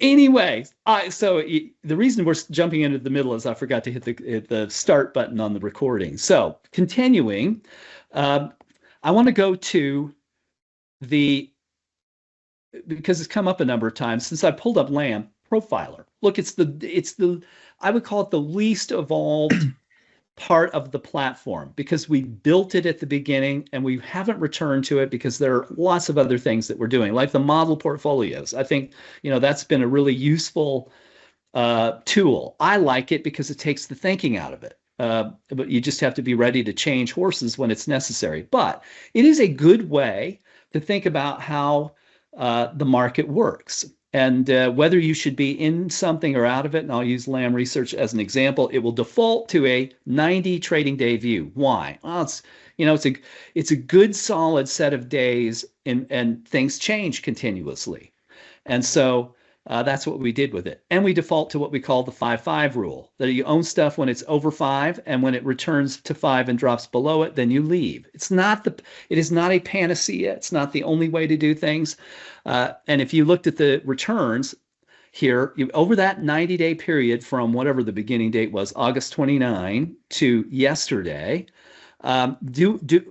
Anyway, the reason we're jumping into the middle is I forgot to hit the start button on the recording. So continuing, um, I want to go to the because it's come up a number of times since I pulled up Lamb profiler. Look, it's the I would call it the least evolved part of the platform because we built it at the beginning and we haven't returned to it because there are lots of other things that we're doing, like the model portfolios. I think, that's been a really useful tool. I like it because it takes the thinking out of it. But you just have to be ready to change horses when it's necessary. But it is a good way to think about how the market works and whether you should be in something or out of it. And I'll use Lamb Research as an example. It will default to a 90 trading day view. Why? Well, it's a good solid set of days, and things change continuously. And so that's what we did with it. And we default to what we call the 5-5 rule, that you own stuff when it's over 5, and when it returns to 5 and drops below it, then you leave. It is not a panacea. It's not the only way to do things. And if you looked at the returns here, over that 90-day period from whatever the beginning date was, August 29 to yesterday,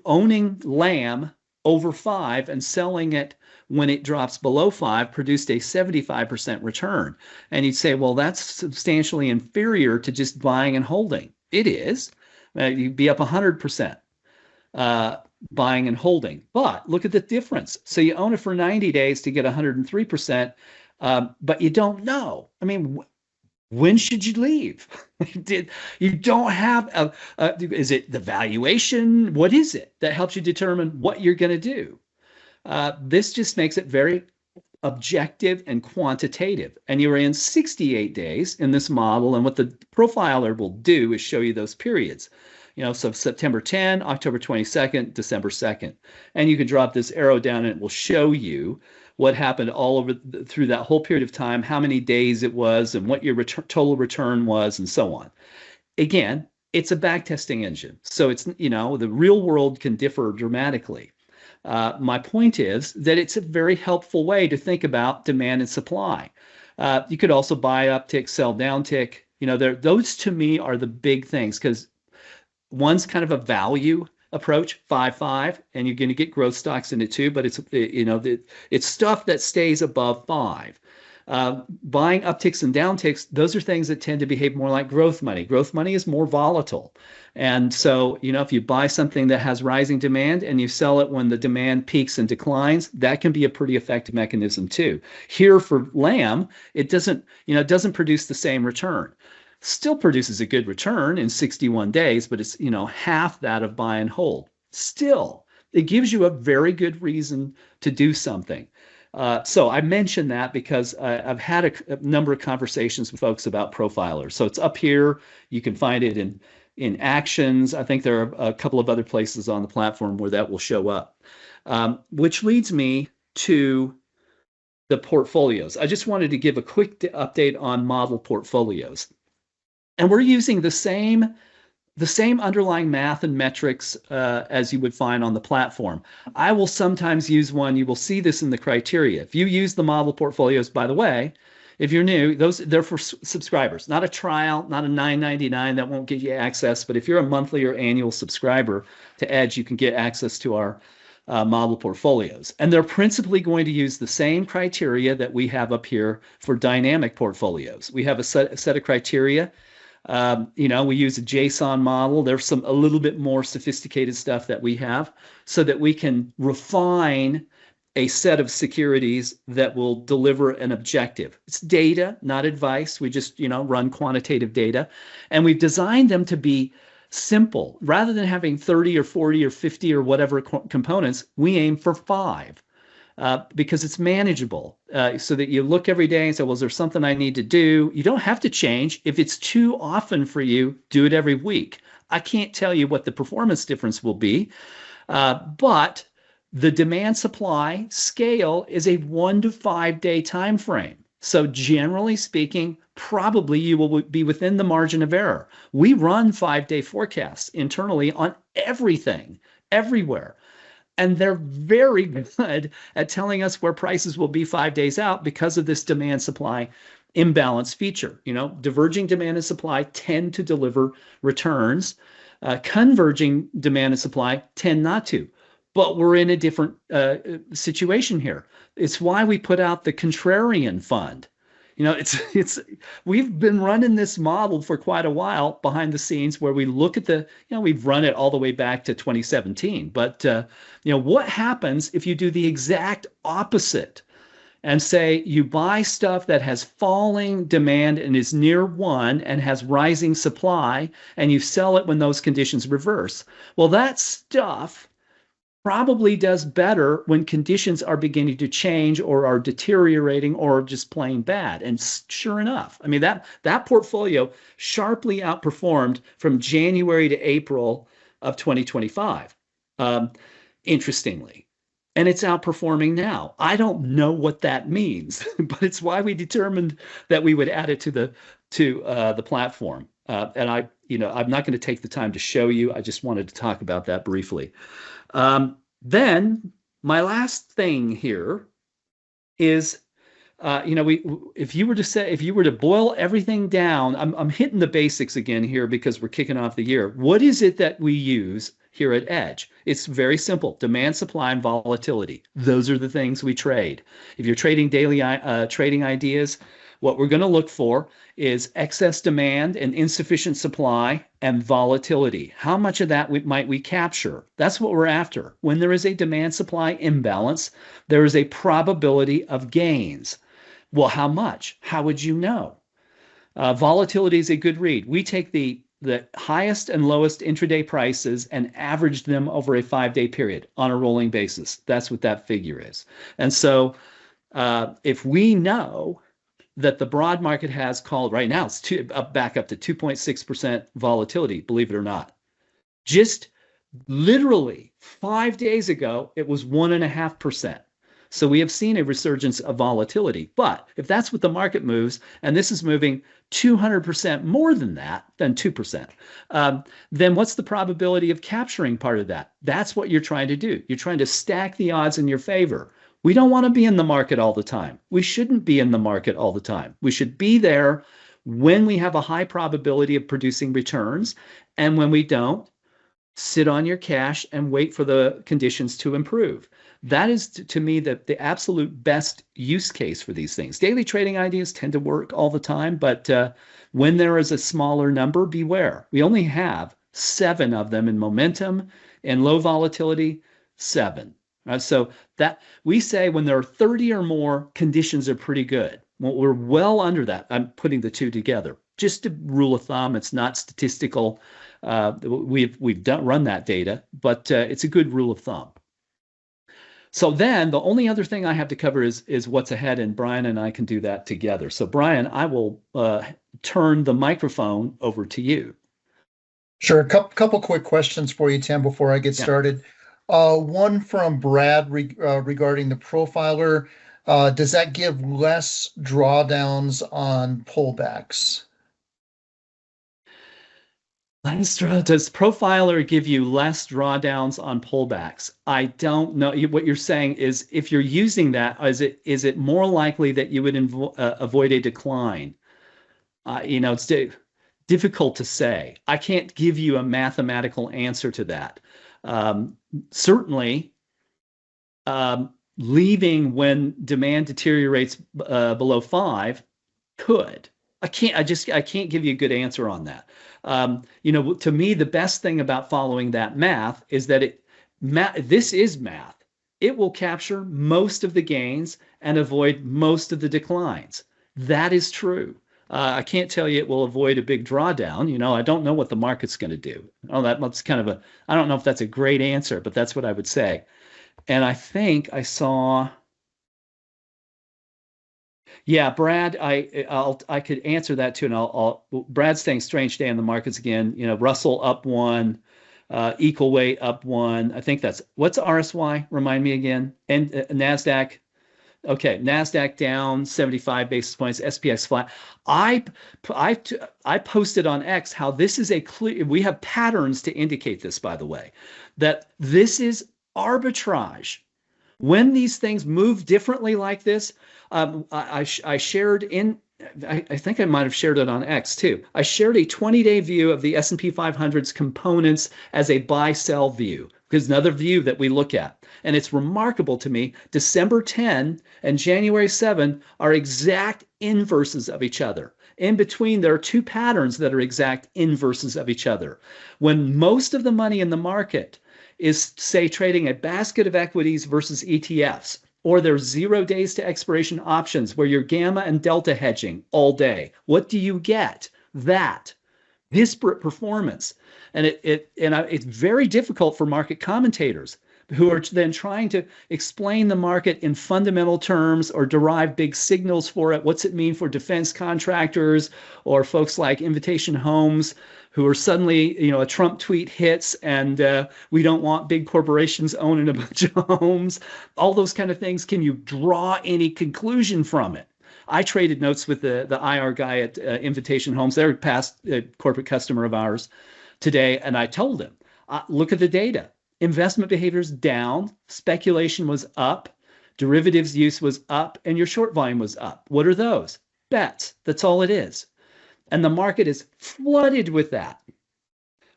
owning Lamb over 5 and selling it when it drops below 5 produced a 75% return. And you'd say, well, that's substantially inferior to just buying and holding. It is. You'd be up 100% buying and holding. But look at the difference. So you own it for 90 days to get 103%, but you don't know. I mean, when should you leave? You don't have is it the valuation? What is it that helps you determine what you're going to do? This just makes it very objective and quantitative. And you're in 68 days in this model. And what the profiler will do is show you those periods. So September 10, October 22nd, December 2nd. And you can drop this arrow down and it will show you what happened all over through that whole period of time, how many days it was, and what your total return was, and so on. Again, it's a backtesting engine. So it's, the real world can differ dramatically. My point is that it's a very helpful way to think about demand and supply. You could also buy uptick, sell downtick. Those to me are the big things, because one's kind of a value approach, 5-5, and you're going to get growth stocks in it too, but it's stuff that stays above 5. Buying upticks and downticks, those are things that tend to behave more like growth money. Growth money is more volatile. And so, if you buy something that has rising demand and you sell it when the demand peaks and declines, that can be a pretty effective mechanism too. Here for Lamb, it doesn't produce the same return. Still produces a good return in 61 days, but it's, half that of buy and hold. Still, it gives you a very good reason to do something. So I mentioned that because I've had a number of conversations with folks about profilers. So it's up here. You can find it in actions. I think there are a couple of other places on the platform where that will show up, which leads me to the portfolios. I just wanted to give a quick update on model portfolios. And we're using the same underlying math and metrics as you would find on the platform. I will sometimes use one. You will see this in the criteria. If you use the model portfolios, by the way, if you're new, they're for subscribers, not a trial, not a $9.99 that won't get you access. But if you're a monthly or annual subscriber to Edge, you can get access to our model portfolios. And they're principally going to use the same criteria that we have up here for dynamic portfolios. We have a set of criteria. We use a JSON model. There's a little bit more sophisticated stuff that we have so that we can refine a set of securities that will deliver an objective. It's data, not advice. We just, run quantitative data, and we've designed them to be simple. Rather than having 30 or 40 or 50 or whatever components, we aim for 5. Because it's manageable, so that you look every day and say, well, is there something I need to do? You don't have to change. If it's too often for you, do it every week. I can't tell you what the performance difference will be, but the demand supply scale is a 1 to 5 day time frame. So generally speaking, probably you will be within the margin of error. We run 5-day forecasts internally on everything, everywhere. And they're very good at telling us where prices will be 5 days out because of this demand supply imbalance feature. Diverging demand and supply tend to deliver returns. Converging demand and supply tend not to. But we're in a different situation here. It's why we put out the contrarian fund. It's we've been running this model for quite a while behind the scenes where we look at we've run it all the way back to 2017. But what happens if you do the exact opposite and say you buy stuff that has falling demand and is near one and has rising supply, and you sell it when those conditions reverse? Well, that stuff probably does better when conditions are beginning to change or are deteriorating or just plain bad. And sure enough, I mean, that portfolio sharply outperformed from January to April of 2025, interestingly. And it's outperforming now. I don't know what that means, but it's why we determined that we would add it to the platform. And I'm not going to take the time to show you. I just wanted to talk about that briefly. Then my last thing here is, if you were to boil everything down, I'm hitting the basics again here because we're kicking off the year. What is it that we use here at Edge? It's very simple: demand, supply, and volatility. Those are the things we trade. If you're trading daily trading ideas, what we're going to look for is excess demand and insufficient supply and volatility. How much of that might we capture? That's what we're after. When there is a demand supply imbalance, there is a probability of gains. Well, how much? How would you know? Volatility is a good read. We take the highest and lowest intraday prices and average them over a 5-day period on a rolling basis. That's what that figure is. And so if we know that the broad market has called right now, it's back up to 2.6% volatility, believe it or not. Just literally 5 days ago, it was 1.5%. So we have seen a resurgence of volatility. But if that's what the market moves, and this is moving 200% more than that, than 2%, then what's the probability of capturing part of that? That's what you're trying to do. You're trying to stack the odds in your favor. We don't want to be in the market all the time. We shouldn't be in the market all the time. We should be there when we have a high probability of producing returns. And when we don't, sit on your cash and wait for the conditions to improve. That is, to me, the absolute best use case for these things. Daily trading ideas tend to work all the time, but when there is a smaller number, beware. We only have 7 of them in momentum and low volatility, 7. So that we say when there are 30 or more, conditions are pretty good. Well, we're well under that. I'm putting the two together. Just a rule of thumb. It's not statistical. We've run that data, but it's a good rule of thumb. So then the only other thing I have to cover is what's ahead, and Brian and I can do that together. So Brian, I will turn the microphone over to you. Sure. A couple quick questions for you, Tim, before I get started. One from Brad regarding the profiler. Does that give less drawdowns on pullbacks? Does Profiler give you less drawdowns on pullbacks? I don't know. What you're saying is, if you're using that, is it more likely that you would avoid a decline? It's difficult to say. I can't give you a mathematical answer to that. Certainly, leaving when demand deteriorates below 5 could. I can't give you a good answer on that. To me, the best thing about following that math is that this is math. It will capture most of the gains and avoid most of the declines. That is true. I can't tell you it will avoid a big drawdown. I don't know what the market's going to do. That's kind of I don't know if that's a great answer, but that's what I would say. And I think I saw. Yeah, Brad, I could answer that too, and Brad's saying strange day in the markets again. Russell up 1, equal weight up 1. I think what's RSY? Remind me again. And Nasdaq. Okay, Nasdaq down 75 basis points. SPX flat. I posted on X how this is a clear. We have patterns to indicate this, by the way, that this is arbitrage. When these things move differently like this, I shared in, I think I might have shared it on X too. I shared a 20-day view of the S&P 500's components as a buy-sell view, because another view that we look at. And it's remarkable to me, December 10 and January 7 are exact inverses of each other. In between, there are two patterns that are exact inverses of each other. When most of the money in the market is, say, trading a basket of equities versus ETFs, or there's 0 days to expiration options where you're gamma and delta hedging all day. What do you get? That disparate performance. And it's very difficult for market commentators who are then trying to explain the market in fundamental terms or derive big signals for it. What's it mean for defense contractors or folks like Invitation Homes who are suddenly, a Trump tweet hits and we don't want big corporations owning a bunch of homes, all those kind of things. Can you draw any conclusion from it? I traded notes with the IR guy at Invitation Homes. They're a past corporate customer of ours today. And I told him, look at the data. Investment behavior is down. Speculation was up. Derivatives use was up. And your short volume was up. What are those? Bets. That's all it is. And the market is flooded with that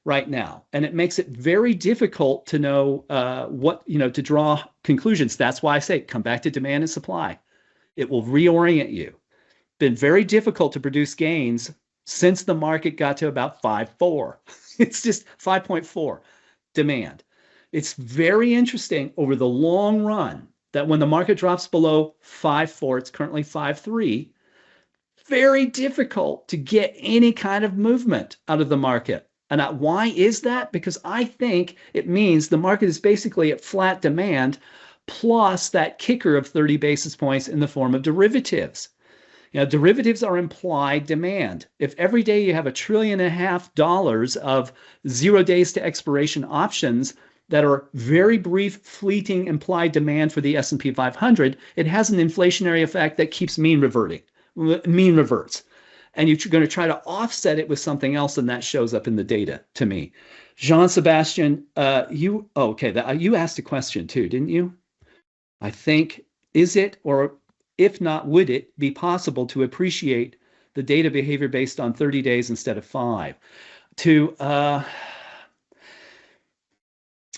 right now. And it makes it very difficult to know to draw conclusions. That's why I say come back to demand and supply. It will reorient you. Been very difficult to produce gains since the market got to about 5.4. It's just 5.4 demand. It's very interesting over the long run that when the market drops below 5.4, it's currently 5.3, very difficult to get any kind of movement out of the market. And why is that? Because I think it means the market is basically at flat demand plus that kicker of 30 basis points in the form of derivatives. Derivatives are implied demand. If every day you have $1.5 trillion of 0 days to expiration options that are very brief, fleeting implied demand for the S&P 500, it has an inflationary effect that keeps mean reverts. And you're going to try to offset it with something else, and that shows up in the data to me. Jean-Sebastian, you asked a question too, didn't you? I think, is it, or if not, would it be possible to appreciate the data behavior based on 30 days instead of 5?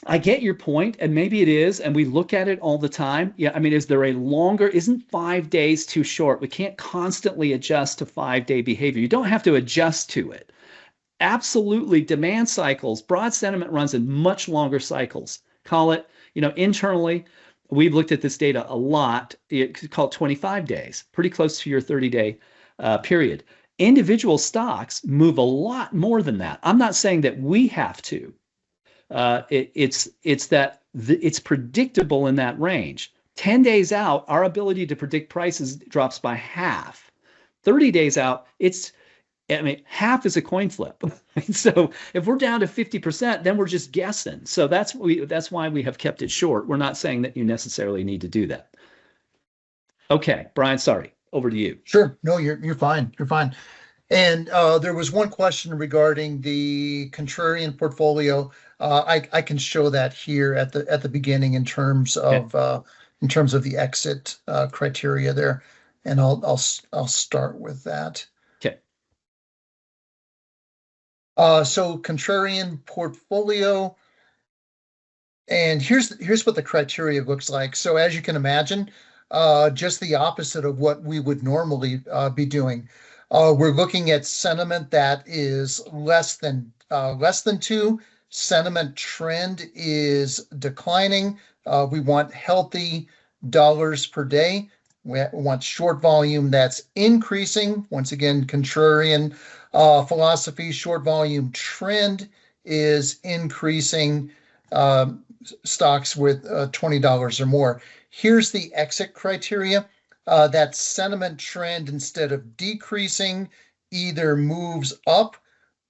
I get your point, and maybe it is, and we look at it all the time. Yeah, I mean, isn't 5 days too short? We can't constantly adjust to 5-day behavior. You don't have to adjust to it. Absolutely, demand cycles, broad sentiment runs in much longer cycles. Call it, internally, we've looked at this data a lot. It's called 25 days, pretty close to your 30-day period. Individual stocks move a lot more than that. I'm not saying that we have to. It's predictable in that range. 10 days out, our ability to predict prices drops by half. 30 days out, half is a coin flip. So if we're down to 50%, then we're just guessing. So that's why we have kept it short. We're not saying that you necessarily need to do that. Okay, Brian, sorry. Over to you. Sure. No, you're fine. You're fine. And there was one question regarding the contrarian portfolio. I can show that here at the beginning in terms of the exit criteria there, and I'll start with that. Okay. So contrarian portfolio, and here's what the criteria looks like. So as you can imagine, just the opposite of what we would normally be doing. We're looking at sentiment that is less than 2. Sentiment trend is declining. We want healthy dollars per day. We want short volume that's increasing. Once again, contrarian philosophy, short volume trend is increasing. Stocks with $20 or more. Here's the exit criteria. That sentiment trend, instead of decreasing, either moves up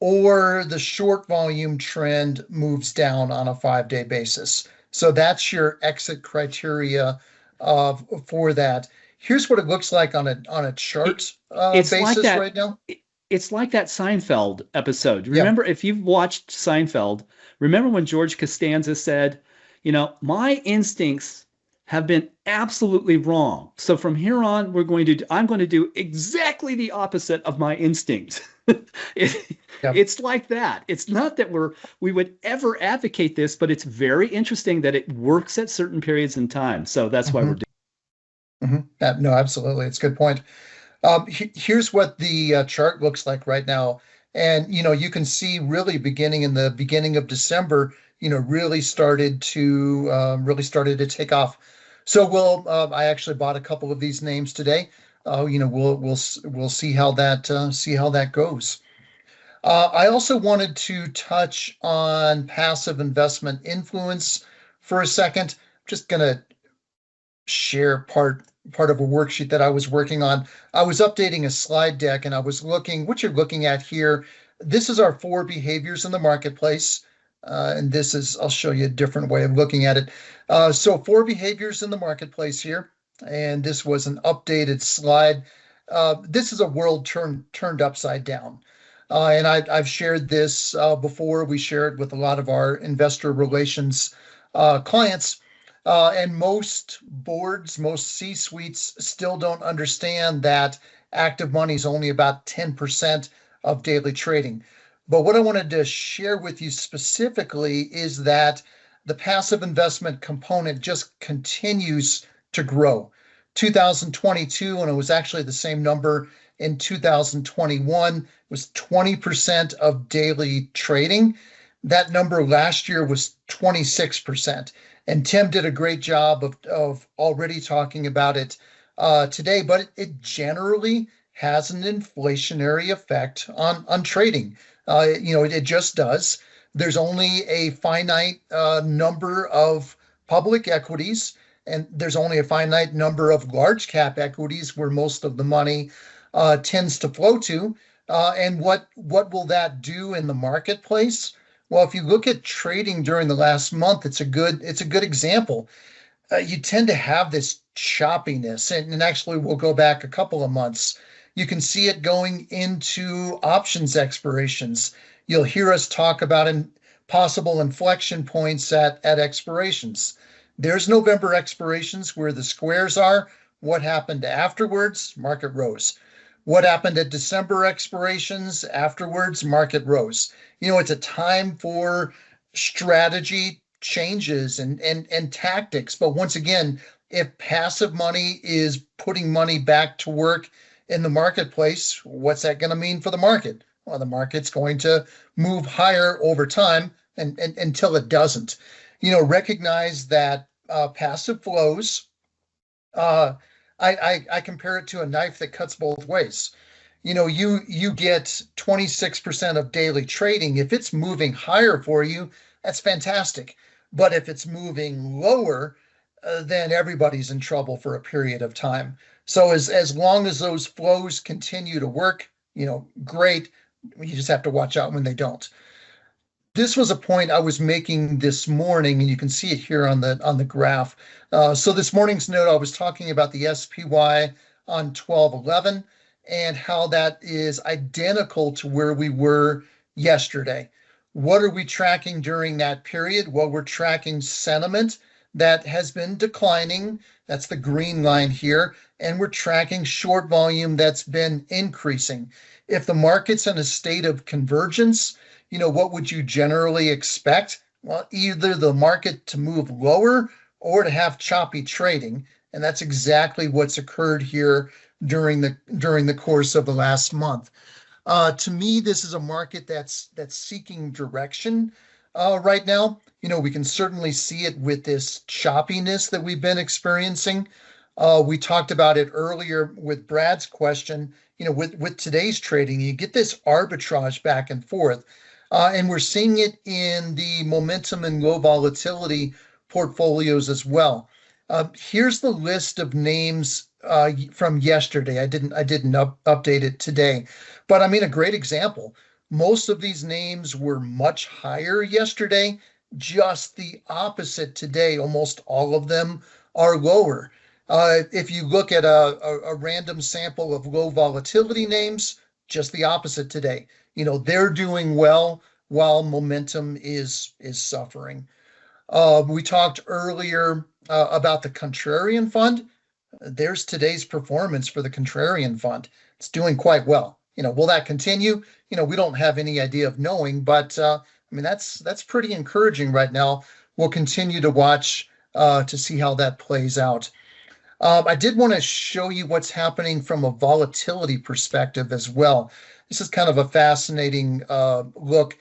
or the short volume trend moves down on a 5-day basis. So that's your exit criteria for that. Here's what it looks like on a chart basis like right now. It's like that Seinfeld episode. Remember, if you've watched Seinfeld, remember when George Costanza said, My instincts have been absolutely wrong. So from here on, I'm going to do exactly the opposite of my instincts. It, Yep. it's like that. It's not that we would ever advocate this, but it's very interesting that it works at certain periods in time. So that's why we're Hmm. doing. Hmm. No, absolutely. It's a good point. Here's what the chart looks like right now. And, you can see really beginning in the beginning of December, really started to take off. So I actually bought a couple of these names today. We'll see how that goes. I also wanted to touch on passive investment influence for a second. Just gonna share part of a worksheet that I was working on. I was updating a slide deck and I was looking, what you're looking at here, this is our four behaviors in the marketplace. And this is, I'll show you a different way of looking at it. So four behaviors in the marketplace here. And this was an updated slide. This is a world turned upside down. And I've shared this before. We share it with a lot of our investor relations clients. And most boards, most C-suites still don't understand that active money is only about 10% of daily trading. But what I wanted to share with you specifically is that the passive investment component just continues to grow. 2022, and it was actually the same number in 2021, was 20% of daily trading. That number last year was 26%. And Tim did a great job of already talking about it today, but it generally has an inflationary effect on trading. It just does. There's only a finite number of public equities, and there's only a finite number of large cap equities where most of the money tends to flow to. And what will that do in the marketplace? Well, if you look at trading during the last month, it's a good example. You tend to have this choppiness, and actually we'll go back a couple of months. You can see it going into options expirations. You'll hear us talk about possible inflection points at expirations. There's November expirations where the squares are. What happened afterwards? Market rose. What happened at December expirations afterwards? Market rose. It's a time for strategy changes and tactics. But once again, if passive money is putting money back to work in the marketplace, what's that going to mean for the market? Well, the market's going to move higher over time and until it doesn't. Recognize that passive flows. Uh, I compare it to a knife that cuts both ways. You get 26% of daily trading. If it's moving higher for you, that's fantastic. But if it's moving lower, then everybody's in trouble for a period of time. So as long as those flows continue to work, great. You just have to watch out when they don't. This was a point I was making this morning, and you can see it here on the graph. So this morning's note, I was talking about the SPY on 1211 and how that is identical to where we were yesterday. What are we tracking during that period? Well, we're tracking sentiment that has been declining. That's the green line here. And we're tracking short volume that's been increasing. If the market's in a state of convergence, what would you generally expect? Well, either the market to move lower or to have choppy trading. And that's exactly what's occurred here during the course of the last month. To me, this is a market that's seeking direction right now. We can certainly see it with this choppiness that we've been experiencing. We talked about it earlier with Brad's question. With today's trading, you get this arbitrage back and forth. And we're seeing it in the momentum and low volatility portfolios as well. Here's the list of names from yesterday. I didn't update it today, but I mean a great example. Most of these names were much higher yesterday. Just the opposite today. Almost all of them are lower. If you look at a random sample of low volatility names, just the opposite today. They're doing well while momentum is suffering. We talked earlier about the contrarian fund. There's today's performance for the contrarian fund. It's doing quite well. Will that continue? We don't have any idea of knowing, but I mean that's pretty encouraging right now. We'll continue to watch to see how that plays out. I did want to show you what's happening from a volatility perspective as well. This is kind of a fascinating look.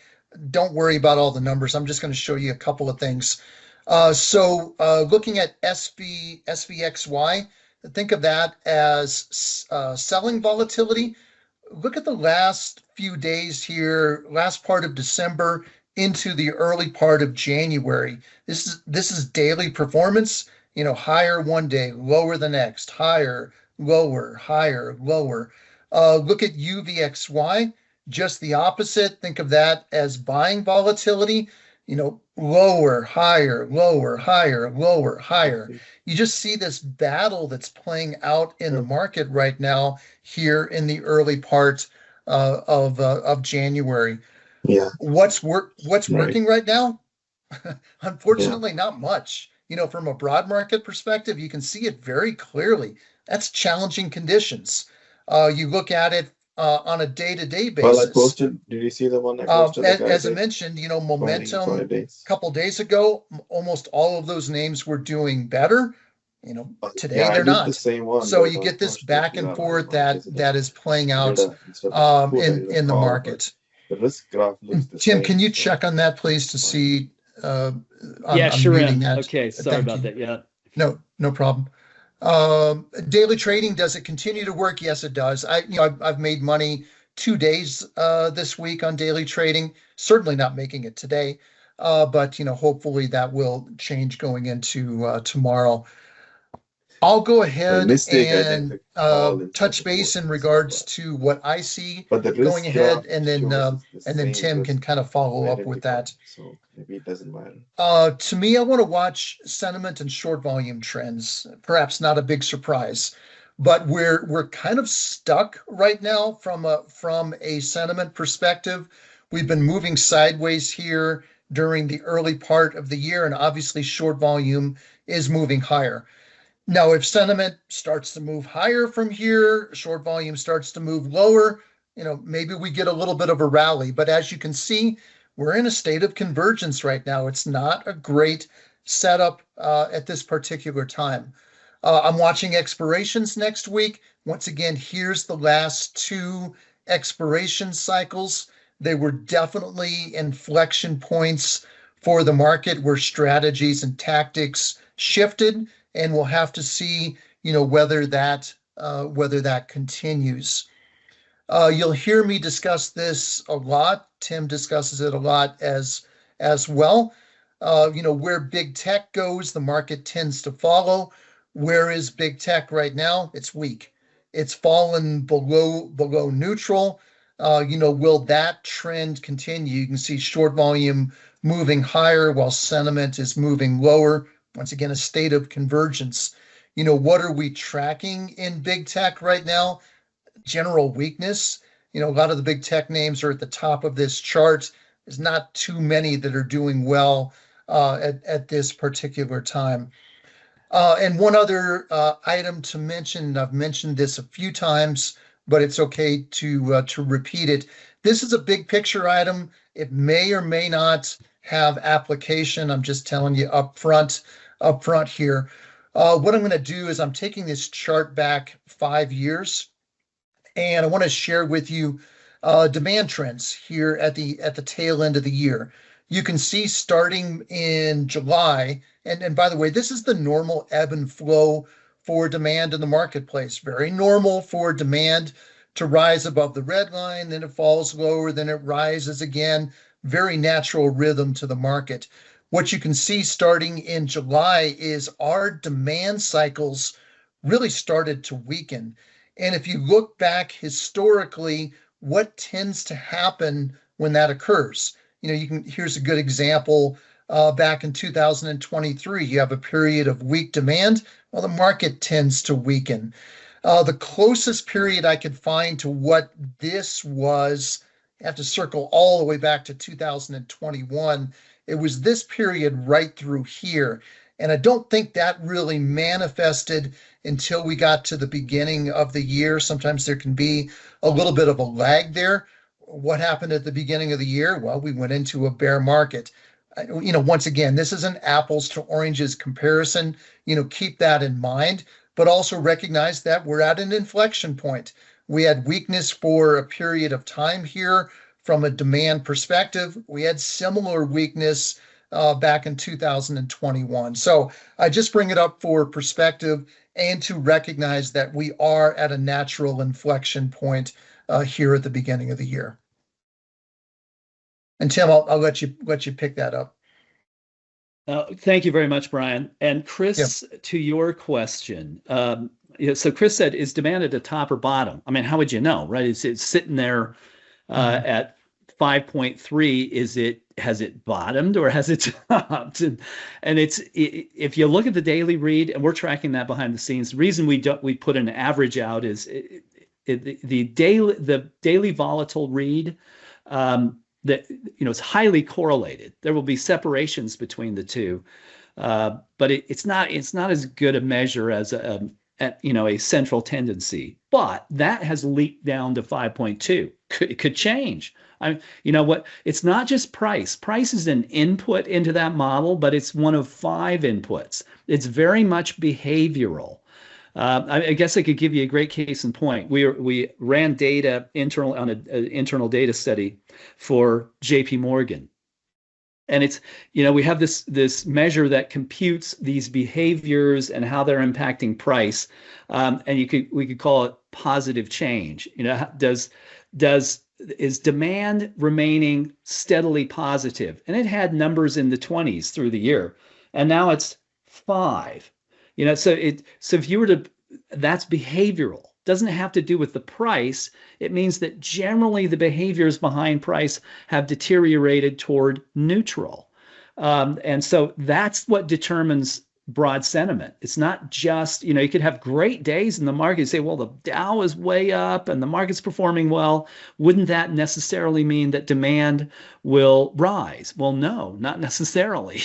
Don't worry about all the numbers. I'm just going to show you a couple of things. Looking at SVXY, think of that as selling volatility. Look at the last few days here, last part of December into the early part of January. This is daily performance. Higher one day, lower the next, higher, lower, higher, lower. Look at UVXY, just the opposite. Think of that as buying volatility. Lower, higher, lower, higher, lower, higher. You just see this battle that's playing out in the market right now here in the early part of January. Yeah, What's right. working right now? Yeah. Unfortunately, not much. From a broad market perspective, you can see it very clearly. That's challenging conditions. You look at it on a day-to-day Well, I basis. posted. Did you see the one I posted? The guy As I said mentioned, buying in momentum 5 days. a couple days ago, almost all of those names were doing better. Yeah, Today I they're did the not. same one, So but it you was get this pushed to back and PR. I don't forth know which is that it. is playing I did out a instead of put, I did a in the call, but market. the risk graph looks the Tim, can same, you so check on that, please, to it's fine. see? Uh, Yeah, I'm sure muting am. that. Okay, sorry Thank about you. that. Yeah. No problem. Daily trading, does it continue to work? Yes, it does. I've made money 2 days this week on daily trading. Certainly not making it today, but hopefully that will change going into tomorrow. I'll go By ahead mistake, I did and the call instead touch of put. base in So, regards to what I see but the going risk ahead, graph and then shows it's the same Tim risk can kind of follow up with identical. that. So maybe it doesn't matter. To me, I want to watch sentiment and short volume trends. Perhaps not a big surprise, but we're kind of stuck right now from a sentiment perspective. We've been moving sideways here during the early part of the year, and obviously short volume is moving higher. Now, if sentiment starts to move higher from here, short volume starts to move lower, maybe we get a little bit of a rally. But as you can see, we're in a state of convergence right now. It's not a great setup at this particular time. I'm watching expirations next week. Once again, here's the last two expiration cycles. They were definitely inflection points for the market where strategies and tactics shifted, and we'll have to see, whether that continues. You'll hear me discuss this a lot. Tim discusses it a lot as well. Where big tech goes, the market tends to follow. Where is big tech right now? It's weak. It's fallen below neutral. Will that trend continue? You can see short volume moving higher while sentiment is moving lower. Once again, a state of convergence. What are we tracking in big tech right now? General weakness. A lot of the big tech names are at the top of this chart. There's not too many that are doing well at this particular time. And one other item to mention, I've mentioned this a few times, but it's okay to repeat it. This is a big picture item. It may or may not have application. I'm just telling you up front here. What I'm going to do is I'm taking this chart back 5 years, and I want to share with you demand trends here at the tail end of the year. You can see starting in July, and by the way, this is the normal ebb and flow for demand in the marketplace. Very normal for demand to rise above the red line, then it falls lower, then it rises again. Very natural rhythm to the market. What you can see starting in July is our demand cycles really started to weaken. And if you look back historically, what tends to happen when that occurs? Here's a good example. Back in 2023, you have a period of weak demand. Well, the market tends to weaken. The closest period I could find to what this was, I have to circle all the way back to 2021, It was this period right through here. And I don't think that really manifested until we got to the beginning of the year. Sometimes there can be a little bit of a lag there. What happened at the beginning of the year? Well, we went into a bear market. Once again, this is an apples to oranges comparison. Keep that in mind, but also recognize that we're at an inflection point. We had weakness for a period of time here from a demand perspective. We had similar weakness back in 2021. So I just bring it up for perspective and to recognize that we are at a natural inflection point here at the beginning of the year. And Tim, I'll let you pick that up. Thank you very much, Brian. And Chris, to your question, so Chris said, is demand at the top or bottom? I mean, how would you know, right? It's sitting there at 5.3. Has it bottomed or has it topped? And if you look at the daily read, and we're tracking that behind the scenes, the reason we put an average out is the daily volatile read. That it's highly correlated. There will be separations between the two, but it's not as good a measure as a central tendency. But that has leaked down to 5.2. It could change. It's not just price. Price is an input into that model, but it's one of 5 inputs. It's very much behavioral. I guess I could give you a great case in point. We ran data on an internal data study for JP Morgan. And it's, we have this measure that computes these behaviors and how they're impacting price. And we could call it positive change. Is demand remaining steadily positive? And it had numbers in the 20s through the year. And now it's 5. So if you were to, that's behavioral. Doesn't have to do with the price. It means that generally the behaviors behind price have deteriorated toward neutral. And so that's what determines broad sentiment. It's not just, you could have great days in the market and say, well, the Dow is way up and the market's performing well. Wouldn't that necessarily mean that demand will rise? Well, no, not necessarily.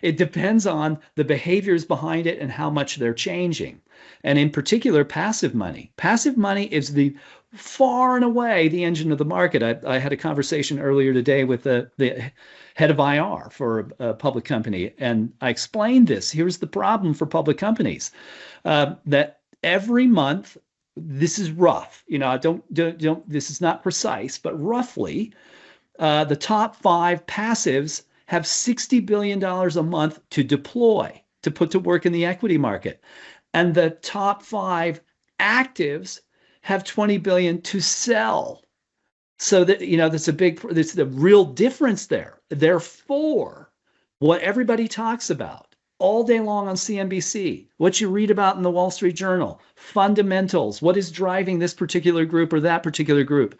It depends on the behaviors behind it and how much they're changing. And in particular, passive money. Passive money is the far and away the engine of the market. I had a conversation earlier today with the head of IR for a public company, and I explained this. Here's the problem for public companies, that every month, this is rough. This is not precise, but roughly, the top 5 passives have $60 billion a month to deploy, to put to work in the equity market. And the top 5 actives have 20 billion to sell. So that, there's the real difference there. Therefore, what everybody talks about all day long on CNBC, what you read about in the Wall Street Journal, fundamentals, what is driving this particular group or that particular group,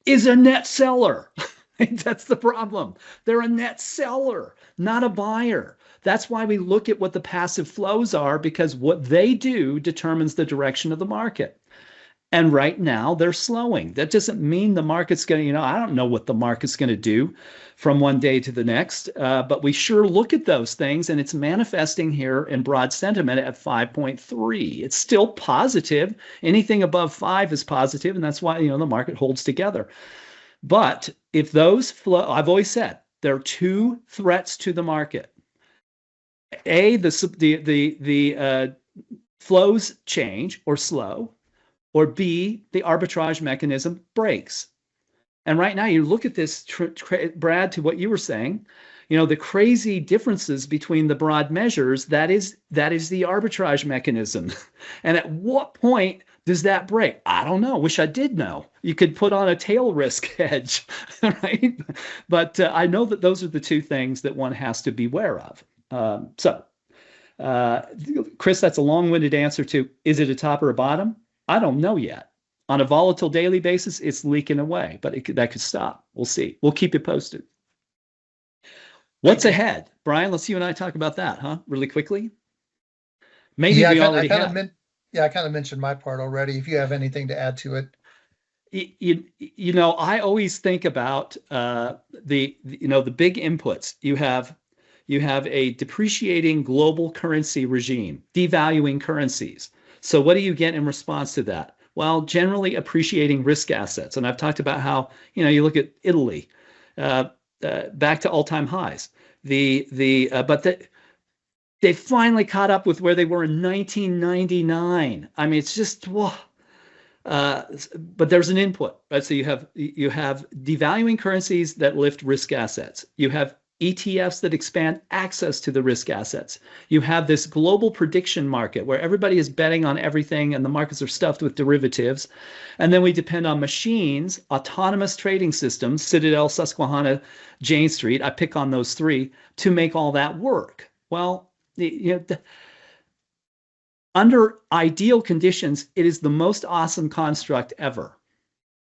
is a net seller. That's the problem. They're a net seller, not a buyer. That's why we look at what the passive flows are, because what they do determines the direction of the market. And right now they're slowing. That doesn't mean the market's going to, I don't know what the market's going to do from one day to the next, but we sure look at those things, and it's manifesting here in broad sentiment at 5.3. It's still positive. Anything above 5 is positive, and that's why, the market holds together. But if those flow, I've always said, there are 2 threats to the market. A, the flows change or slow, or B, the arbitrage mechanism breaks. And right now, you look at this, Brad, to what you were saying, the crazy differences between the broad measures, that is the arbitrage mechanism. And at what point does that break? I don't know. Wish I did know. You could put on a tail risk hedge, right? But I know that those are the 2 things that one has to beware of. Chris, that's a long-winded answer to, is it a top or a bottom? I don't know yet. On a volatile daily basis, it's leaking away, but that could stop. We'll see. We'll keep you posted. What's ahead? Brian, let's you and I talk about that, huh? Really quickly. Maybe we already have. I kind of mentioned my part already. If you have anything to add to it. I always think about the big inputs. You have a depreciating global currency regime, devaluing currencies. So what do you get in response to that? Well, generally appreciating risk assets. And I've talked about how, you look at Italy, uh, back to all-time highs. But they finally caught up with where they were in 1999. I mean, it's just whoa. Uh, but there's an input, right? So you have devaluing currencies that lift risk assets. You have ETFs that expand access to the risk assets. You have this global prediction market where everybody is betting on everything and the markets are stuffed with derivatives. And then we depend on machines, autonomous trading systems, Citadel, Susquehanna, Jane Street. I pick on those three to make all that work. Well, under ideal conditions, it is the most awesome construct ever.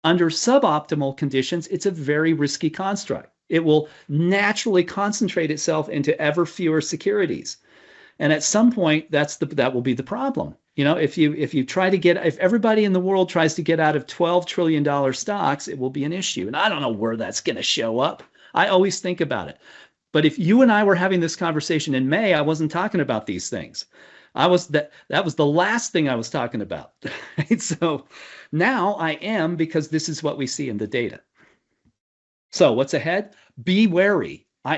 Under suboptimal conditions, it's a very risky construct. It will naturally concentrate itself into ever fewer securities. And at some point, that will be the problem. If everybody in the world tries to get out of $12 trillion stocks, it will be an issue. And I don't know where that's going to show up. I always think about it. But if you and I were having this conversation in May, I wasn't talking about these things. That was the last thing I was talking about. Right? So now I am, because this is what we see in the data. So what's ahead? Be wary. I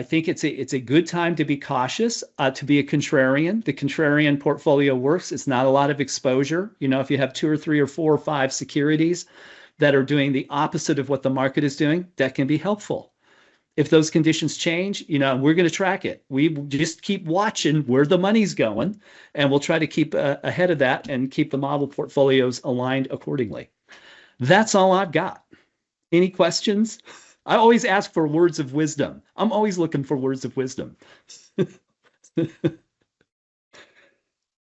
think it's a good time to be cautious, to be a contrarian. The contrarian portfolio works. It's not a lot of exposure. If you have 2 or 3 or 4 or 5 securities that are doing the opposite of what the market is doing, that can be helpful. If those conditions change, we're going to track it. We just keep watching where the money's going, and we'll try to keep ahead of that and keep the model portfolios aligned accordingly. That's all I've got. Any questions? I always ask for words of wisdom. I'm always looking for words of wisdom.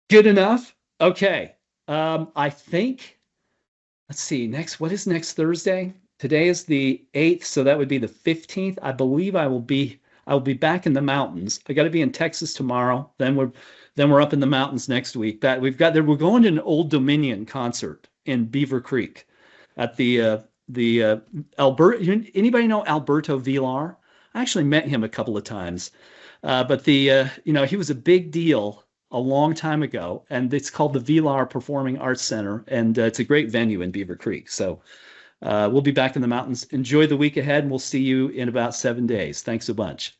Good enough? Okay. I think, let's see, what is next Thursday? Today is the 8th, so that would be the 15th. I believe I will be back in the mountains. I got to be in Texas tomorrow. Then we're up in the mountains next week. We're going to an Old Dominion concert in Beaver Creek at the Alberto. Anybody know Alberto Villar? I actually met him a couple of times. But he was a big deal a long time ago, and it's called the Villar Performing Arts Center, and it's a great venue in Beaver Creek. So we'll be back in the mountains. Enjoy the week ahead, and we'll see you in about 7 days. Thanks a bunch.